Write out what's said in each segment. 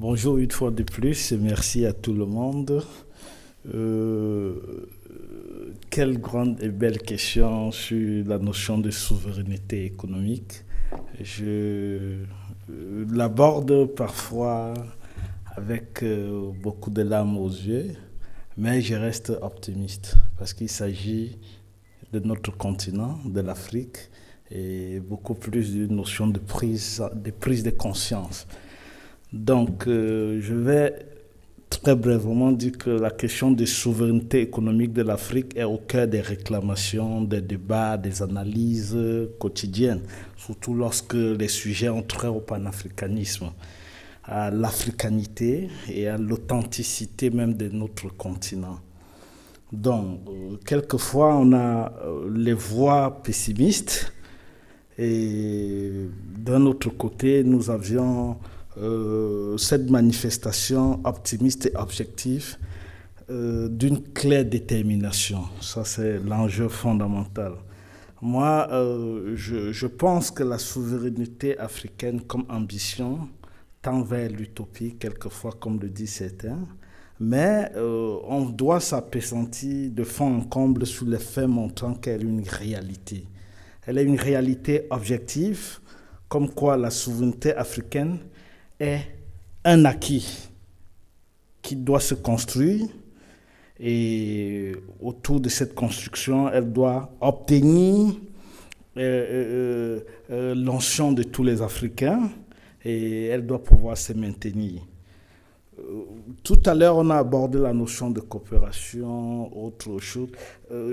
Bonjour une fois de plus et merci à tout le monde. Euh, Quelle grande et belle question sur la notion de souveraineté économique. Je l'aborde parfois avec beaucoup de larmes aux yeux, mais je reste optimiste parce qu'il s'agit de notre continent, de l'Afrique, et beaucoup plus d'une notion de prise de conscience. Donc, je vais très brièvement dire que la question de souveraineté économique de l'Afrique est au cœur des réclamations, des débats, des analyses quotidiennes, surtout lorsque les sujets ont trait au panafricanisme, à l'africanité et à l'authenticité même de notre continent. Donc, quelquefois, on a les voix pessimistes et d'un autre côté, nous avions cette manifestation optimiste et objective d'une claire détermination. Ça, c'est l'enjeu fondamental. Moi, je pense que la souveraineté africaine comme ambition tend vers l'utopie, quelquefois, comme le disent certains, mais on doit s'appesantir de fond en comble sur les faits montrant qu'elle est une réalité. Elle est une réalité objective, comme quoi la souveraineté africaine est un acquis qui doit se construire et autour de cette construction, elle doit obtenir l'onction de tous les Africains et elle doit pouvoir se maintenir. Tout à l'heure, on a abordé la notion de coopération, autre chose.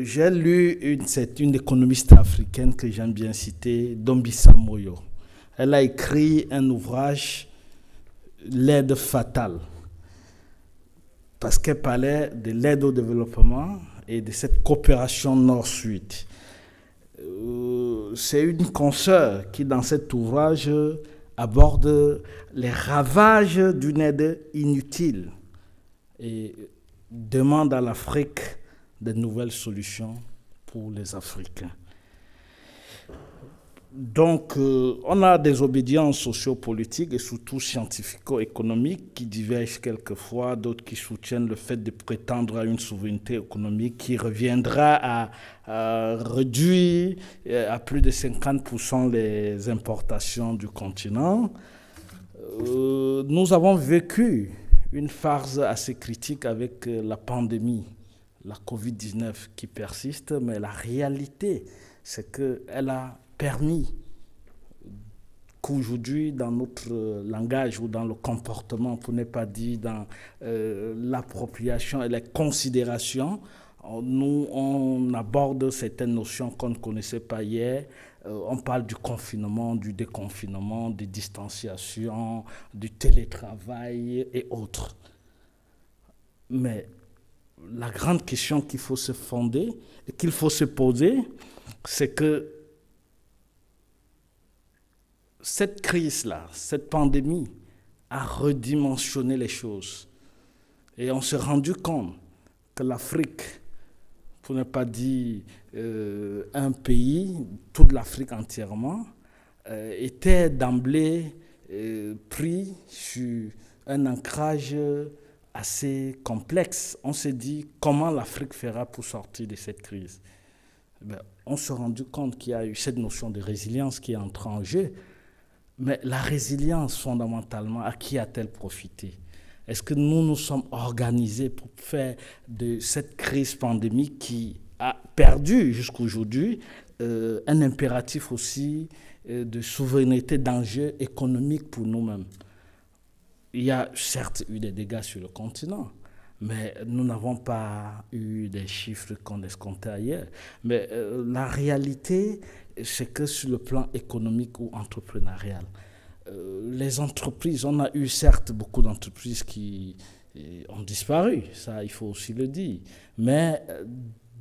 J'ai lu une économiste africaine que j'aime bien citer, Dombisa Moyo. Elle a écrit un ouvrage, L'aide fatale, parce qu'elle parlait de l'aide au développement et de cette coopération nord-sud. C'est une consoeur qui, dans cet ouvrage, aborde les ravages d'une aide inutile et demande à l'Afrique de nouvelles solutions pour les Africains. Donc, on a des obédiences sociopolitiques et surtout scientifico-économiques qui divergent quelquefois, d'autres qui soutiennent le fait de prétendre à une souveraineté économique qui reviendra à réduire à plus de 50% les importations du continent. Nous avons vécu une phase assez critique avec la pandémie, la Covid-19 qui persiste, mais la réalité, c'est qu'elle a permis qu'aujourd'hui, dans notre langage ou dans le comportement, pour ne pas dire dans l'appropriation et les considérations, nous, on aborde certaines notions qu'on ne connaissait pas hier. On parle du confinement, du déconfinement, de distanciation, du télétravail et autres. Mais la grande question qu'il faut se fonder et qu'il faut se poser, c'est que cette crise-là, cette pandémie a redimensionné les choses. Et on s'est rendu compte que l'Afrique, pour ne pas dire un pays, toute l'Afrique entièrement, était d'emblée pris sur un ancrage assez complexe. On s'est dit comment l'Afrique fera pour sortir de cette crise. On s'est rendu compte qu'il y a eu cette notion de résilience qui est entrée en jeu. Mais la résilience, fondamentalement, à qui a-t-elle profité? Est-ce que nous nous sommes organisés pour faire de cette crise pandémique qui a perdu jusqu'à aujourd'hui un impératif aussi de souveraineté d'enjeux économiques pour nous-mêmes? Il y a certes eu des dégâts sur le continent, mais nous n'avons pas eu des chiffres qu'on escomptait ailleurs. Mais la réalité, c'est que sur le plan économique ou entrepreneurial, les entreprises, on a eu certes beaucoup d'entreprises qui ont disparu, ça il faut aussi le dire, mais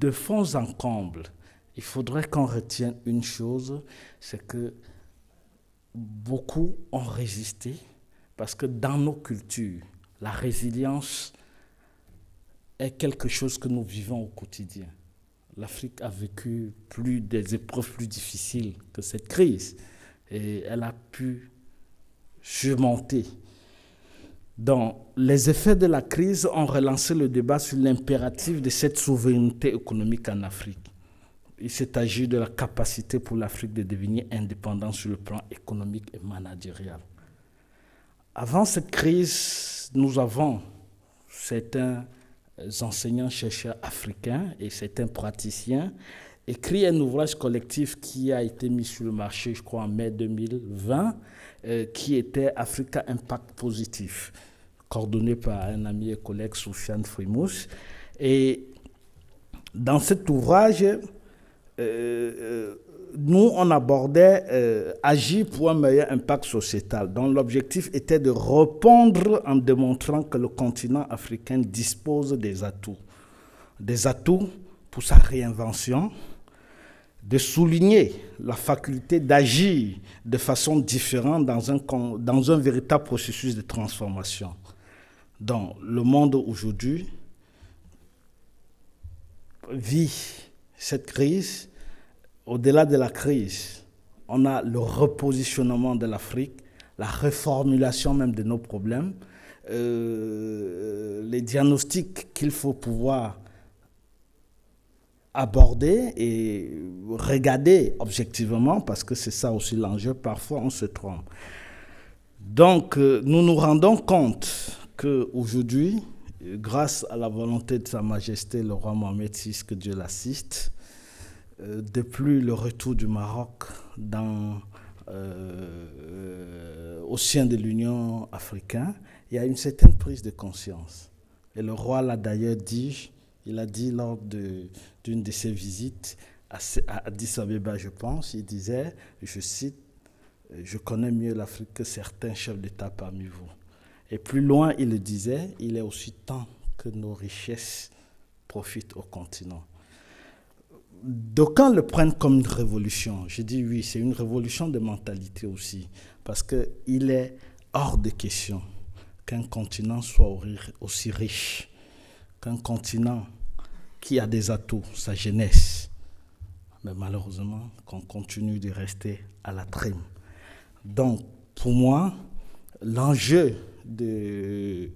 de fond en comble, il faudrait qu'on retienne une chose, c'est que beaucoup ont résisté, parce que dans nos cultures, la résilience est quelque chose que nous vivons au quotidien. L'Afrique a vécu des épreuves plus difficiles que cette crise et elle a pu surmonter. Donc, les effets de la crise ont relancé le débat sur l'impératif de cette souveraineté économique en Afrique. Il s'est agi de la capacité pour l'Afrique de devenir indépendante sur le plan économique et managérial. Avant cette crise, nous avons certains enseignants-chercheurs africains et certains praticiens écrit un ouvrage collectif qui a été mis sur le marché, je crois, en mai 2020, qui était Africa Impact Positif, coordonné par un ami et collègue, Soufiane Frimousse. Et dans cet ouvrage, nous, on abordait agir pour un meilleur impact sociétal, dont l'objectif était de répondre en démontrant que le continent africain dispose des atouts pour sa réinvention, de souligner la faculté d'agir de façon différente dans un véritable processus de transformation. Donc, le monde aujourd'hui vit cette crise. Au-delà de la crise, on a le repositionnement de l'Afrique, la reformulation même de nos problèmes, les diagnostics qu'il faut pouvoir aborder et regarder objectivement, parce que c'est ça aussi l'enjeu, parfois on se trompe. Donc, nous nous rendons compte qu'aujourd'hui, grâce à la volonté de Sa Majesté le roi Mohamed VI, que Dieu l'assiste, depuis le retour du Maroc au sein de l'Union africaine, il y a une certaine prise de conscience. Et le roi l'a d'ailleurs dit, il a dit lors d'une de ses visites à Addis Abeba, je pense, il disait, je cite, « Je connais mieux l'Afrique que certains chefs d'État parmi vous ». Et plus loin, il le disait, il est aussi temps que nos richesses profitent au continent. D'aucuns le prennent comme une révolution. Je dis oui, c'est une révolution de mentalité aussi, parce qu'il est hors de question qu'un continent soit aussi riche, qu'un continent qui a des atouts, sa jeunesse, mais malheureusement qu'on continue de rester à la trime. Donc, pour moi, l'enjeu de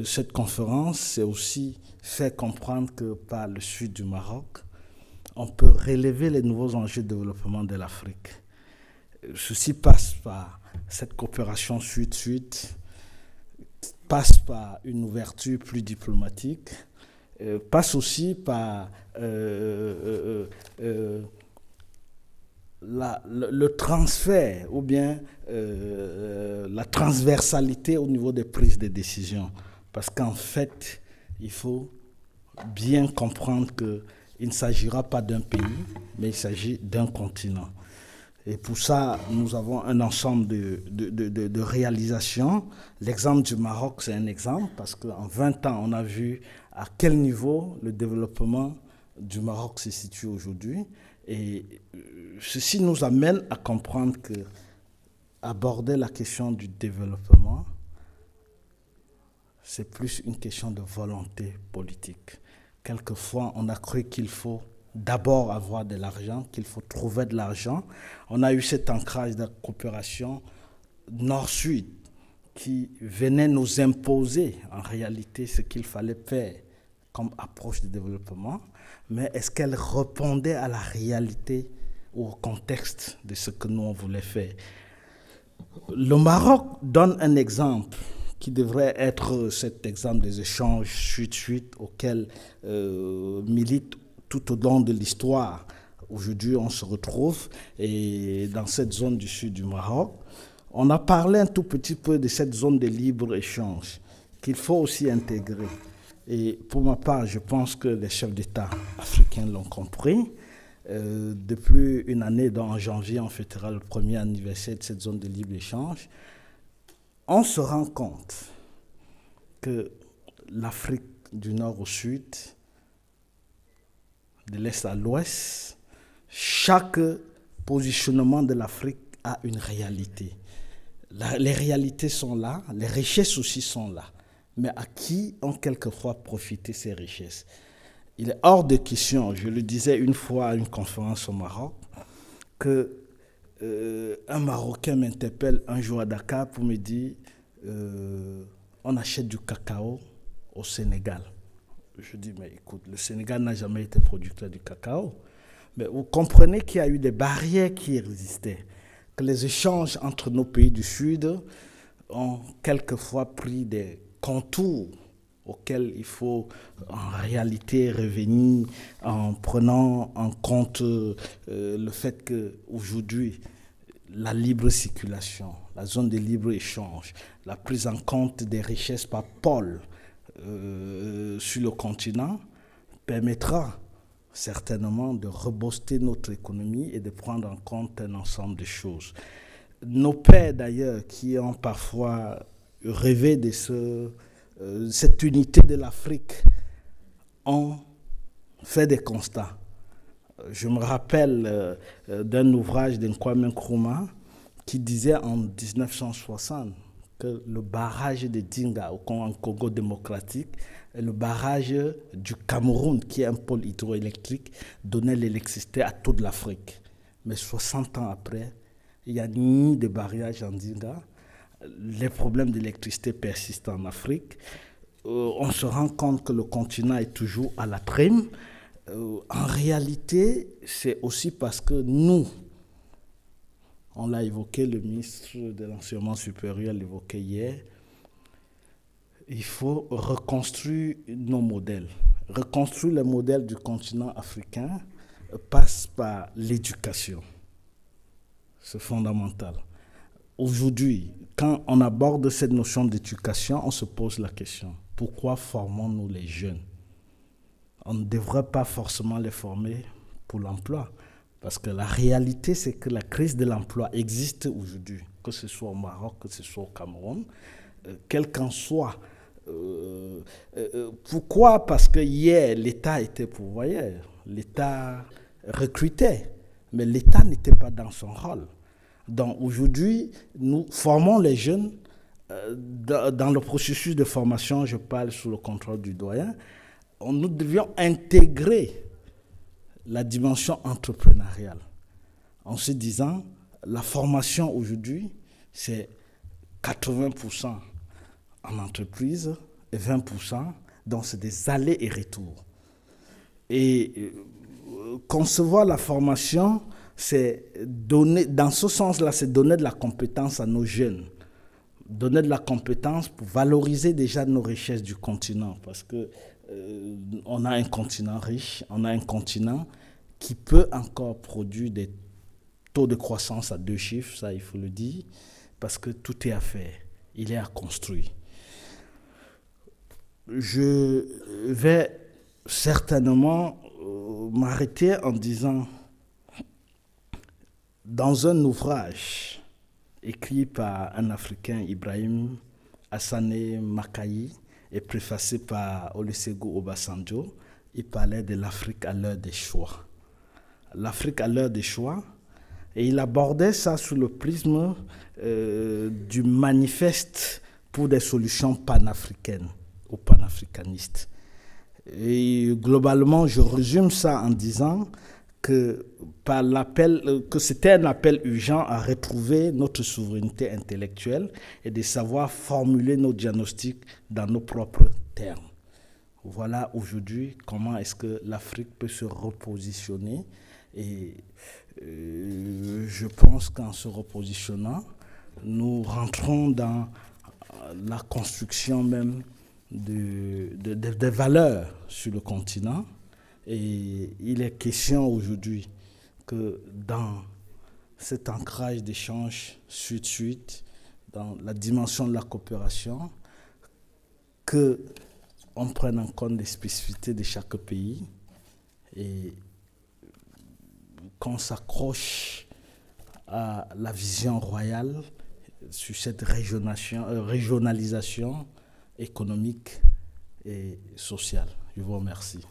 cette conférence, c'est aussi faire comprendre que par le sud du Maroc, on peut relever les nouveaux enjeux de développement de l'Afrique. Ceci passe par cette coopération sud-sud, passe par une ouverture plus diplomatique, passe aussi par le transfert ou bien la transversalité au niveau des prises de décision. Parce qu'en fait, il faut bien comprendre qu'il ne s'agira pas d'un pays, mais il s'agit d'un continent. Et pour ça, nous avons un ensemble de réalisations. L'exemple du Maroc, c'est un exemple, parce qu'en 20 ans, on a vu à quel niveau le développement du Maroc se situe aujourd'hui. Et ceci nous amène à comprendre qu'aborder la question du développement, c'est plus une question de volonté politique. Quelquefois, on a cru qu'il faut d'abord avoir de l'argent, qu'il faut trouver de l'argent. On a eu cet ancrage de la coopération nord-sud qui venait nous imposer en réalité ce qu'il fallait faire comme approche de développement, mais est-ce qu'elle répondait à la réalité ou au contexte de ce que nous on voulait faire? Le Maroc donne un exemple qui devrait être cet exemple des échanges sud-sud auxquels milite tout au long de l'histoire. Aujourd'hui, on se retrouve et dans cette zone du sud du Maroc. On a parlé un tout petit peu de cette zone de libre-échange qu'il faut aussi intégrer. Et pour ma part, je pense que les chefs d'État africains l'ont compris. Depuis une année, en janvier, on fêtera le premier anniversaire de cette zone de libre-échange. On se rend compte que l'Afrique du nord au sud, de l'est à l'ouest, chaque positionnement de l'Afrique a une réalité. Les réalités sont là, les richesses aussi sont là. Mais à qui ont quelquefois profité ces richesses? Il est hors de question, je le disais une fois à une conférence au Maroc, qu'un Marocain m'interpelle un jour à Dakar pour me dire on achète du cacao au Sénégal. Je dis, mais écoute, le Sénégal n'a jamais été producteur du cacao. Mais vous comprenez qu'il y a eu des barrières qui existaient, que les échanges entre nos pays du Sud ont quelquefois pris des contours auxquels il faut en réalité revenir en prenant en compte le fait qu'aujourd'hui, la libre circulation, la zone de libre-échange, la prise en compte des richesses par pôle sur le continent permettra certainement de rebooster notre économie et de prendre en compte un ensemble de choses. Nos pères d'ailleurs qui ont parfois rêvé de cette unité de l'Afrique ont fait des constats. Je me rappelle d'un ouvrage de Kwame Nkrumah qui disait en 1960 que le barrage de Dinga au Congo démocratique et le barrage du Cameroun, qui est un pôle hydroélectrique, donnait l'électricité à toute l'Afrique. Mais 60 ans après, il n'y a ni de barrage en Dinga. Les problèmes d'électricité persistent en Afrique. On se rend compte que le continent est toujours à la prime. En réalité, c'est aussi parce que nous, on l'a évoqué, le ministre de l'Enseignement supérieur l'évoquait hier, il faut reconstruire nos modèles. Reconstruire le modèle du continent africain passe par l'éducation. C'est fondamental. Aujourd'hui, quand on aborde cette notion d'éducation, on se pose la question, pourquoi formons-nous les jeunes? On ne devrait pas forcément les former pour l'emploi. Parce que la réalité, c'est que la crise de l'emploi existe aujourd'hui, que ce soit au Maroc, que ce soit au Cameroun, quel qu'en soit. Pourquoi? Parce que hier, l'État était pourvoyeur, l'État recrutait, mais l'État n'était pas dans son rôle. Donc aujourd'hui, nous formons les jeunes dans le processus de formation, je parle sous le contrôle du doyen, nous devions intégrer la dimension entrepreneuriale en se disant la formation aujourd'hui, c'est 80% en entreprise et 20%, donc c'est des allers et retours. Et concevoir la formation, c'est donner, dans ce sens-là, c'est donner de la compétence à nos jeunes. Donner de la compétence pour valoriser déjà nos richesses du continent. Parce que on a un continent riche, on a un continent qui peut encore produire des taux de croissance à 2 chiffres, ça il faut le dire, parce que tout est à faire, il est à construire. Je vais certainement m'arrêter en disant, dans un ouvrage écrit par un Africain, Ibrahim Assane Makayi, et préfacé par Olusegun Obasanjo, il parlait de l'Afrique à l'heure des choix. L'Afrique à l'heure des choix, et il abordait ça sous le prisme du manifeste pour des solutions panafricaines ou panafricanistes. Et globalement, je résume ça en disant que c'était un appel urgent à retrouver notre souveraineté intellectuelle et de savoir formuler nos diagnostics dans nos propres termes. Voilà aujourd'hui comment est-ce que l'Afrique peut se repositionner et je pense qu'en se repositionnant, nous rentrons dans la construction même des valeurs sur le continent. Et il est question aujourd'hui que dans cet ancrage d'échange sud-sud, dans la dimension de la coopération, qu'on prenne en compte les spécificités de chaque pays et qu'on s'accroche à la vision royale sur cette régionalisation économique et sociale. Je vous remercie.